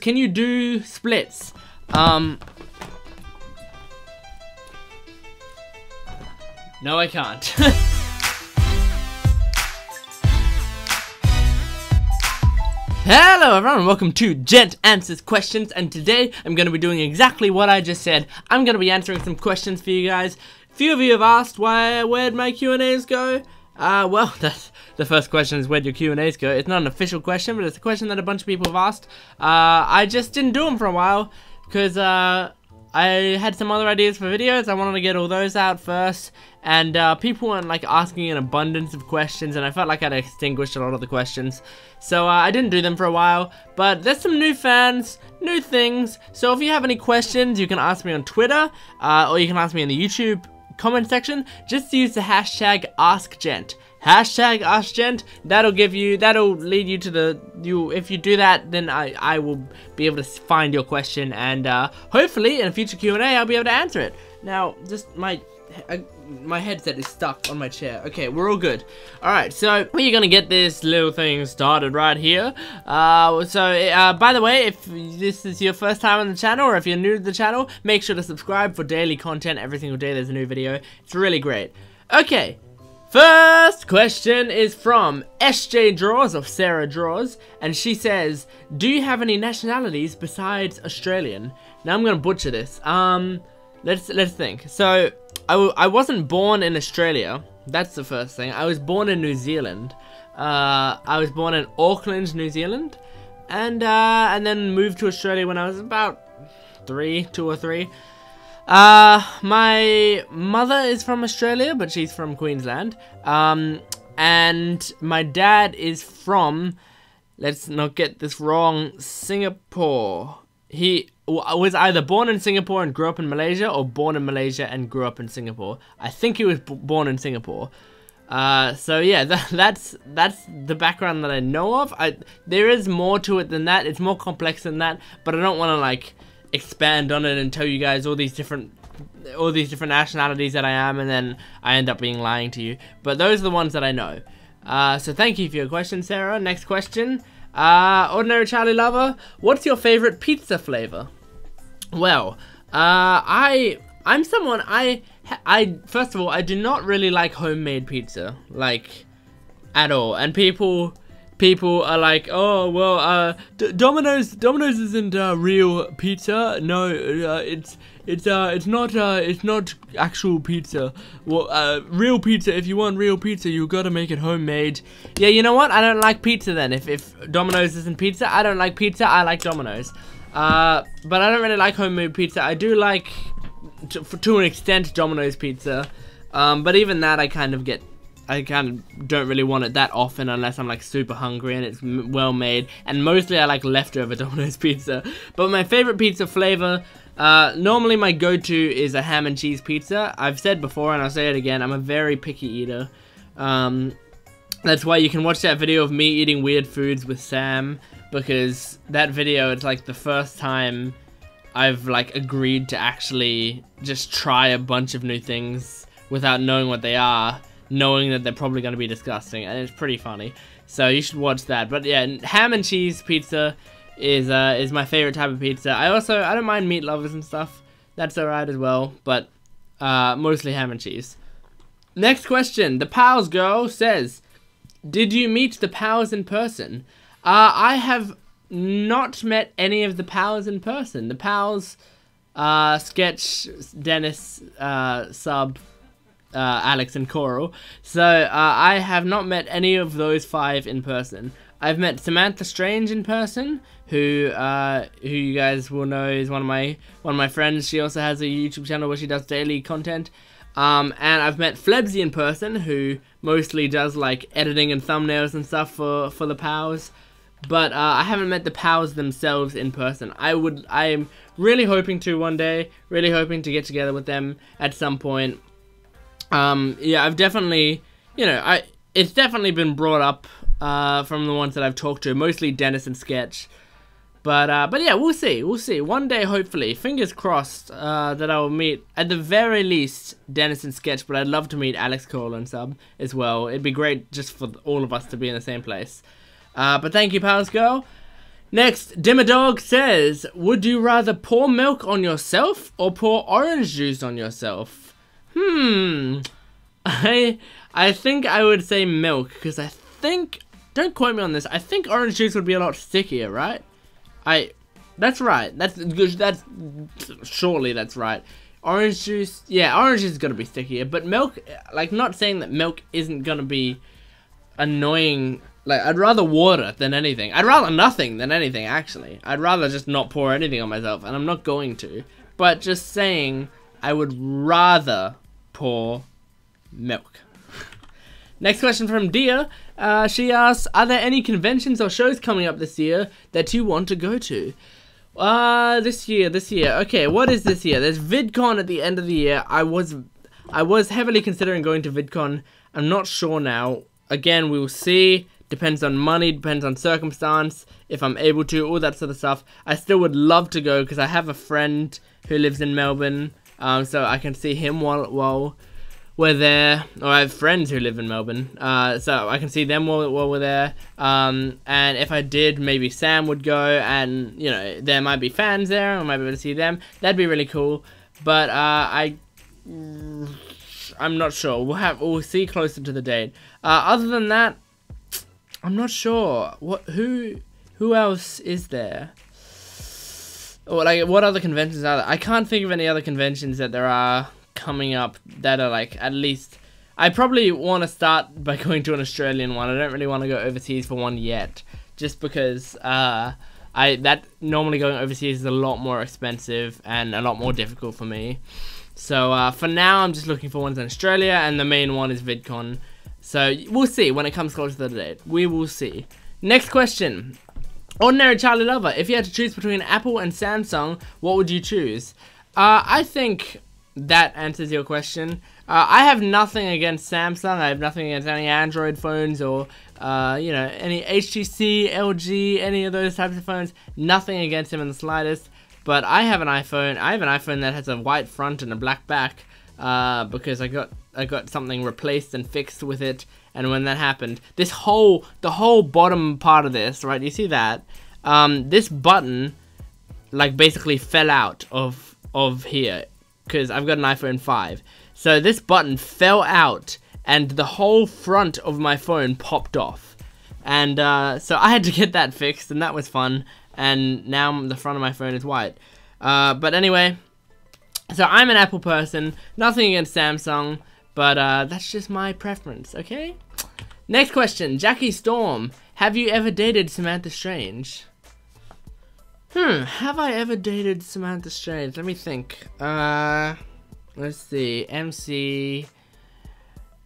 Can you do splits? No, I can't. Hello everyone, and welcome to Gent Answers Questions, and today I'm going to be doing exactly what I just said. I'm going to be answering some questions for you guys. A few of you have asked where'd my Q&As go? Well, that's the first question is where'd your Q&As go? It's not an official question, but it's a question that a bunch of people have asked. I just didn't do them for a while, because I had some other ideas for videos. I wanted to get all those out first, and people weren't like asking an abundance of questions, and I felt like I'd extinguished a lot of the questions, so I didn't do them for a while. But there's some new fans, new things, so if you have any questions, you can ask me on Twitter, or you can ask me in the YouTube comment section. Just use the hashtag AskGent. Hashtag AskGent. That'll lead you to if you do that, then I will be able to find your question, and hopefully in a future Q&A I'll be able to answer it. Now, just my headset is stuck on my chair. Okay, we're all good. Alright, so we're gonna get this little thing started right here. By the way, if this is your first time on the channel, or if you're new to the channel, make sure to subscribe for daily content. Every single day there's a new video. It's really great. Okay. First question is from SJ Draws, of Sarah Draws, and she says, do you have any nationalities besides Australian? Now I'm gonna butcher this. Let's think. So I wasn't born in Australia. That's the first thing. I was born in New Zealand. I was born in Auckland, New Zealand, and then moved to Australia when I was about 2 or 3. My mother is from Australia, but she's from Queensland. And my dad is from, let's not get this wrong, Singapore. He was either born in Singapore and grew up in Malaysia, or born in Malaysia and grew up in Singapore. I think he was born in Singapore. So yeah, that's the background that I know of. There is more to it than that. It's more complex than that, but I don't want to like expand on it and tell you guys all these different nationalities that I am, and then I end up being lying to you. But those are the ones that I know. So thank you for your question, Sarah. Next question. Ordinary Charlie Lover, what's your favorite pizza flavor? Well, I'm someone, first of all, I do not really like homemade pizza, like, at all. And people are like, oh, well, Domino's isn't real pizza. No, it's not actual pizza. Well, real pizza, if you want real pizza, you gotta make it homemade. Yeah, you know what? I don't like pizza then. If Domino's isn't pizza, I don't like pizza. I like Domino's. But I don't really like homemade pizza. I do like, to an extent, Domino's pizza. But even that, I kind of don't really want it that often unless I'm like super hungry and it's well made. And mostly I like leftover Domino's pizza. But my favorite pizza flavor, normally my go-to is a ham and cheese pizza. I've said before and I'll say it again, I'm a very picky eater. That's why you can watch that video of me eating weird foods with Sam, because that video, it's like the first time I've like agreed to actually just try a bunch of new things without knowing what they are, knowing that they're probably going to be disgusting, and it's pretty funny. So you should watch that. But yeah, ham and cheese pizza is my favorite type of pizza. I don't mind meat lovers and stuff. That's alright as well, but mostly ham and cheese. Next question. The Pals girl says, did you meet the Pals in person? I have not met any of the Pals in person. The Pals, Sketch, Dennis, Sub, Alex and Coral. So I have not met any of those 5 in person. I've met Samantha Strange in person, who you guys will know is one of my friends. She also has a YouTube channel where she does daily content. And I've met Flebsy in person, who mostly does like editing and thumbnails and stuff for the Pals. But I haven't met the Pals themselves in person. I'm really hoping to one day. Really hoping to get together with them at some point. Yeah, I've definitely, it's definitely been brought up from the ones that I've talked to, mostly Denis and Sketch. But yeah, we'll see. One day, hopefully, fingers crossed, that I will meet, at the very least, Denis and Sketch, but I'd love to meet Alex, Coral, and Sub as well. It'd be great just for all of us to be in the same place. But thank you, Pals Girl. Next, Dimmadog says, would you rather pour milk on yourself or pour orange juice on yourself? I think I would say milk, because I think, don't quote me on this, I think orange juice would be a lot stickier, right? That's right. Surely that's right. Orange juice, yeah, orange is gonna be stickier, but milk, like, not saying that milk isn't gonna be annoying. Like, I'd rather water than anything. I'd rather nothing than anything, actually. I'd rather just not pour anything on myself, and I'm not going to. But just saying, I would rather pour milk. Next question from Dia. She asks, are there any conventions or shows coming up this year that you want to go to? This year. Okay, what is this year? There's VidCon at the end of the year. I was heavily considering going to VidCon. I'm not sure now. Again, we will see. Depends on money, depends on circumstance, if I'm able to, all that sort of stuff. I still would love to go because I have a friend who lives in Melbourne, so I can see him while we're there. Or I have friends who live in Melbourne, so I can see them while we're there. And if I did, maybe Sam would go, and you know, there might be fans there, I might be able to see them. That'd be really cool. But I'm not sure. We'll see closer to the date. Other than that, I'm not sure. Who else is there? Or like, what other conventions are there? I can't think of any other conventions that there are coming up that are like, at least, I probably want to start by going to an Australian one. I don't really want to go overseas for one yet, just because that normally going overseas is a lot more expensive and a lot more difficult for me. So for now, I'm just looking for ones in Australia, and the main one is VidCon. So we'll see when it comes closer to the date. We will see. Next question. Ordinary Charlie Lover. If you had to choose between Apple and Samsung, what would you choose? I think that answers your question. I have nothing against Samsung. I have nothing against any Android phones or, you know, any HTC, LG, any of those types of phones. Nothing against them in the slightest. But I have an iPhone. I have an iPhone that has a white front and a black back. Because I got something replaced and fixed with it, and when that happened, the whole bottom part of this, right, you see that, this button, like, basically fell out of here, because I've got an iPhone 5, so this button fell out, and the whole front of my phone popped off, and, so I had to get that fixed, and that was fun, and now the front of my phone is white, but anyway. So I'm an Apple person, nothing against Samsung, but that's just my preference, okay? Next question, Jackie Storm. Have you ever dated Samantha Strange? Have I ever dated Samantha Strange? Let me think. Let's see, MC.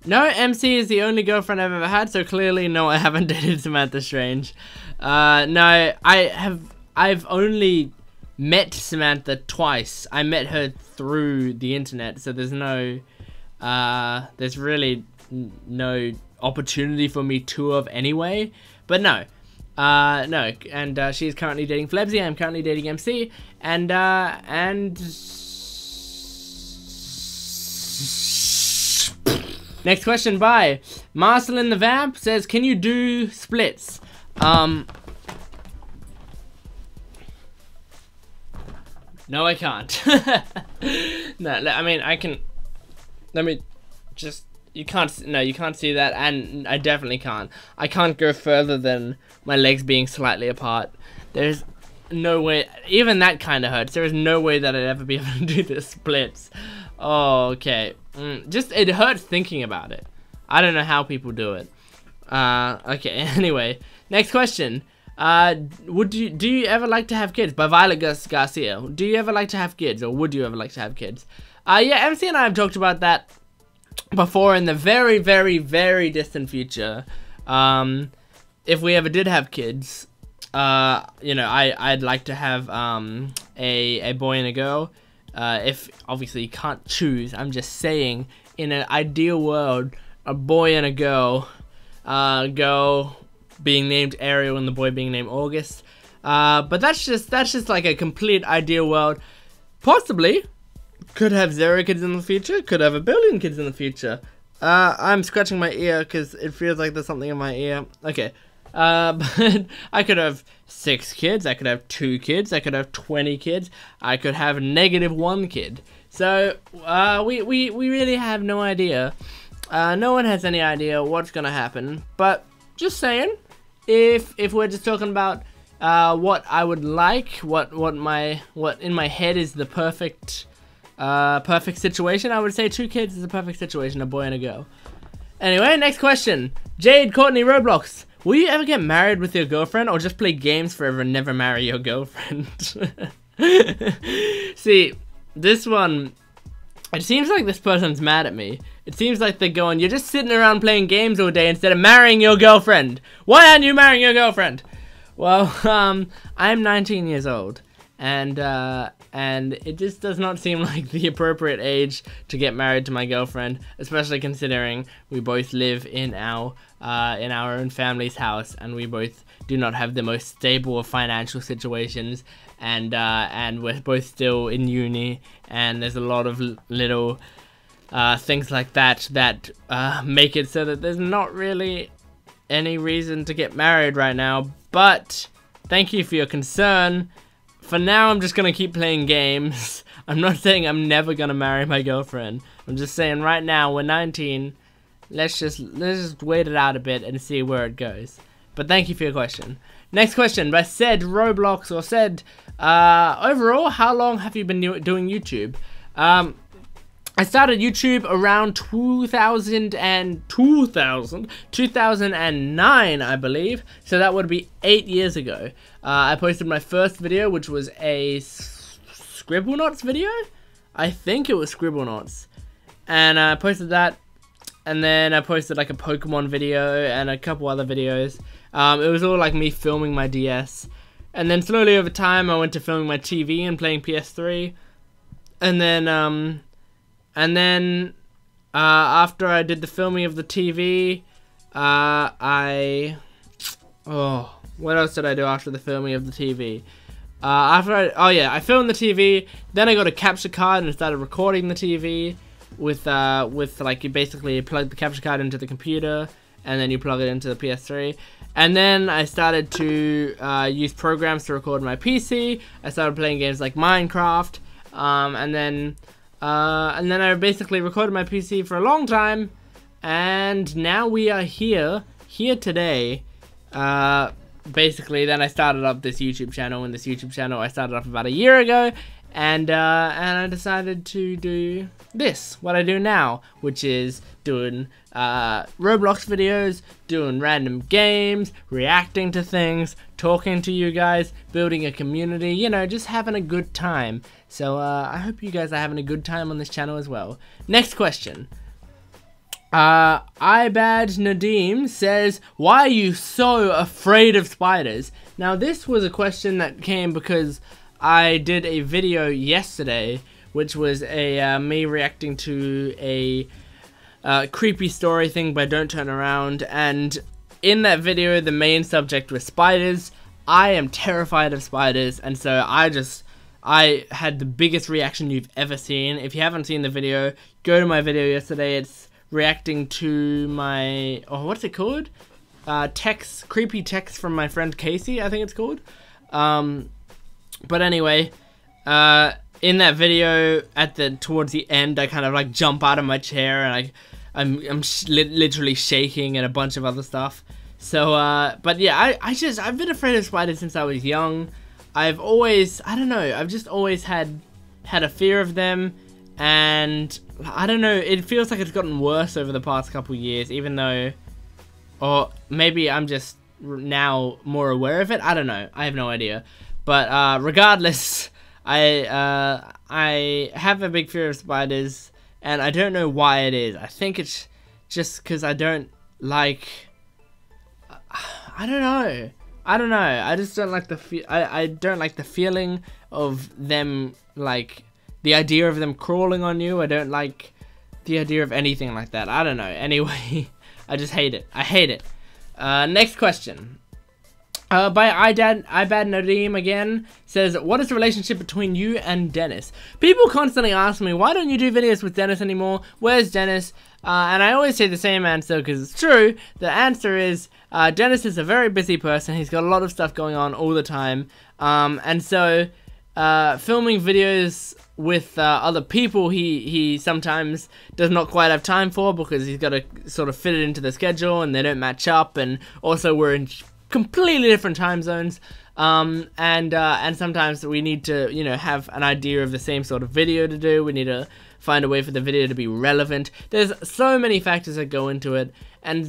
No, MC is the only girlfriend I've ever had, so clearly no, I haven't dated Samantha Strange. No, I've only met Samantha twice. I met her through the internet, so there's really no opportunity for me to have anyway. But no, and she's currently dating Flebsy. I'm currently dating MC, and next question by Marcelin the Vamp says, can you do splits? No, I can't. No, I mean, I can. Let me just. You can't. No, you can't see that, and I definitely can't. I can't go further than my legs being slightly apart. There's no way. Even that kind of hurts. There is no way that I'd ever be able to do the splits. Oh, okay. Just it hurts thinking about it. I don't know how people do it. Okay. Anyway, next question. Do you ever like to have kids? By Violet Garcia. Do you ever like to have kids, or would you ever like to have kids? Yeah, MC and I have talked about that before in the very, very, very distant future. If we ever did have kids, you know, I'd like to have a boy and a girl. If obviously you can't choose, I'm just saying, in an ideal world, a boy and a girl, girl being named Ariel and the boy being named August. But that's just like a complete ideal world. Possibly could have 0 kids in the future, could have 1 billion kids in the future. I'm scratching my ear because it feels like there's something in my ear. Okay. But I could have 6 kids, I could have 2 kids, I could have 20 kids, I could have -1 kid. So, we really have no idea. No one has any idea what's gonna happen, but just saying, if we're just talking about what I would like, what in my head is the perfect situation, I would say 2 kids is a perfect situation, a boy and a girl. Anyway, next question. Jade Courtney Roblox. Will you ever get married with your girlfriend, or just play games forever and never marry your girlfriend? See, this one, it seems like this person's mad at me. It seems like they're going, you're just sitting around playing games all day instead of marrying your girlfriend. Why aren't you marrying your girlfriend? Well, I'm 19 years old, and it just does not seem like the appropriate age to get married to my girlfriend, especially considering we both live in our own family's house, and we both do not have the most stable of financial situations, and we're both still in uni, and there's a lot of little things like that make it so that there's not really any reason to get married right now. But thank you for your concern. For now, I'm just gonna keep playing games. I'm not saying I'm never gonna marry my girlfriend. I'm just saying right now we're 19. Let's just wait it out a bit and see where it goes. But thank you for your question. Next question by said Roblox, or said, overall, how long have you been doing YouTube? I started YouTube around 2009, I believe. So that would be 8 years ago. I posted my first video, which was a Scribblenauts video. I think it was Scribblenauts. And I posted that. And then I posted like a Pokemon video and a couple other videos. It was all like me filming my DS. And then slowly over time, I went to filming my TV and playing PS3. And then, after I did the filming of the TV, what else did I do after the filming of the TV? I filmed the TV, then I got a capture card and started recording the TV with like, you basically plug the capture card into the computer, and then you plug it into the PS3. And then I started to use programs to record my PC. I started playing games like Minecraft, and then I basically recorded my PC for a long time, and now we are here today. Basically, then I started up this YouTube channel, and this YouTube channel I started up about a year ago, and I decided to do this, what I do now, which is doing Roblox videos, doing random games, reacting to things, talking to you guys, building a community, you know, just having a good time. So I hope you guys are having a good time on this channel as well. Next question. Ibad Nadim says, why are you so afraid of spiders? Now this was a question that came because I did a video yesterday, which was a me reacting to a creepy story thing by Don't Turn Around, and in that video the main subject was spiders. I am terrified of spiders, and so I had the biggest reaction you've ever seen. If you haven't seen the video, go to my video yesterday. It's reacting to my, what's it called? Creepy text from my friend Casey, I think it's called. But anyway, in that video, towards the end, I kind of like jump out of my chair, and I'm literally shaking and a bunch of other stuff. So, but yeah, I've been afraid of spiders since I was young. I've always, I don't know, I've just always had a fear of them, and I don't know, it feels like it's gotten worse over the past couple years, even though, or maybe I'm just now more aware of it. I don't know, I have no idea. But regardless, I have a big fear of spiders, and I don't know why it is. I think it's just because I don't like, I don't know. I just don't like I don't like the feeling of them, like the idea of them crawling on you. I don't like the idea of anything like that. I don't know. Anyway, I just hate it. I hate it. Next question. By Ibad Nadeem again, says, what is the relationship between you and Dennis? People constantly ask me, why don't you do videos with Dennis anymore? Where's Dennis? And I always say the same answer because it's true. The answer is, Dennis is a very busy person. He's got a lot of stuff going on all the time. And so, filming videos with other people, he sometimes does not quite have time for because he's got to sort of fit it into the schedule and they don't match up. And also we're in completely different time zones, and sometimes we need to, you know, have an idea of the same sort of video to do. We need to find a way for the video to be relevant. There's so many factors that go into it, and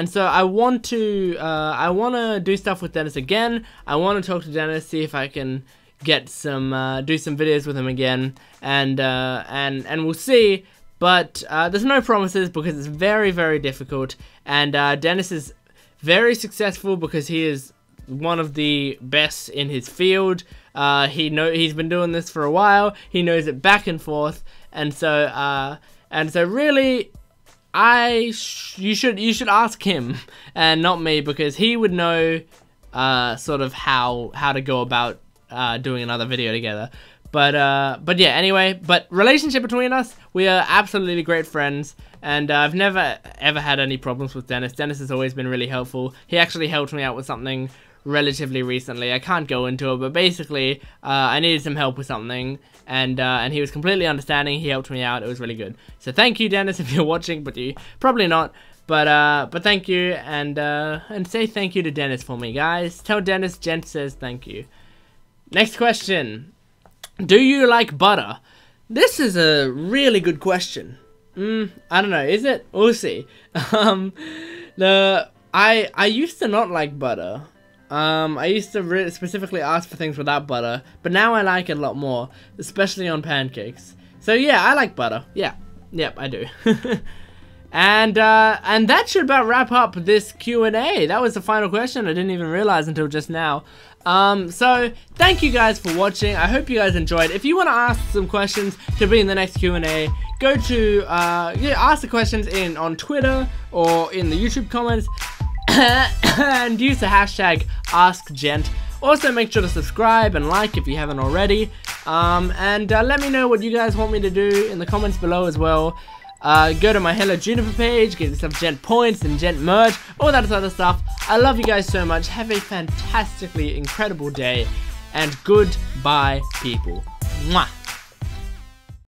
so I want to do stuff with Dennis again. I want to talk to Dennis, see if I can get some do some videos with him again, and we'll see. But there's no promises because it's very, very difficult, and Dennis is very successful because he is one of the best in his field. He's been doing this for a while. He knows it back and forth, and so really, you should ask him and not me, because he would know sort of how to go about doing another video together. But yeah, anyway, but relationship between us, we are absolutely great friends, and I've never ever had any problems with Dennis. Dennis has always been really helpful. He actually helped me out with something relatively recently. I can't go into it, but basically, I needed some help with something, and he was completely understanding. He helped me out. It was really good. So thank you, Dennis, if you're watching, but you probably not. But thank you, and say thank you to Dennis for me, guys. Tell Dennis Gent says thank you. Next question. Do you like butter? This is a really good question. I don't know. Is it? We'll see. I used to not like butter. I used to specifically ask for things without butter, but now I like it a lot more, especially on pancakes. So yeah, I like butter. Yeah. Yep, I do. And that should about wrap up this Q&A. That was the final question. I didn't even realize until just now. So thank you guys for watching. I hope you guys enjoyed. If you want to ask some questions to be in the next Q&A, go to ask the questions on Twitter or in the YouTube comments, and use the hashtag AskGent. Also, make sure to subscribe and like if you haven't already. And let me know what you guys want me to do in the comments below as well. Go to my Hello Juniper page, get yourself Gent points and Gent merch, all that other stuff. I love you guys so much. Have a fantastically incredible day, and goodbye, people. Mwah.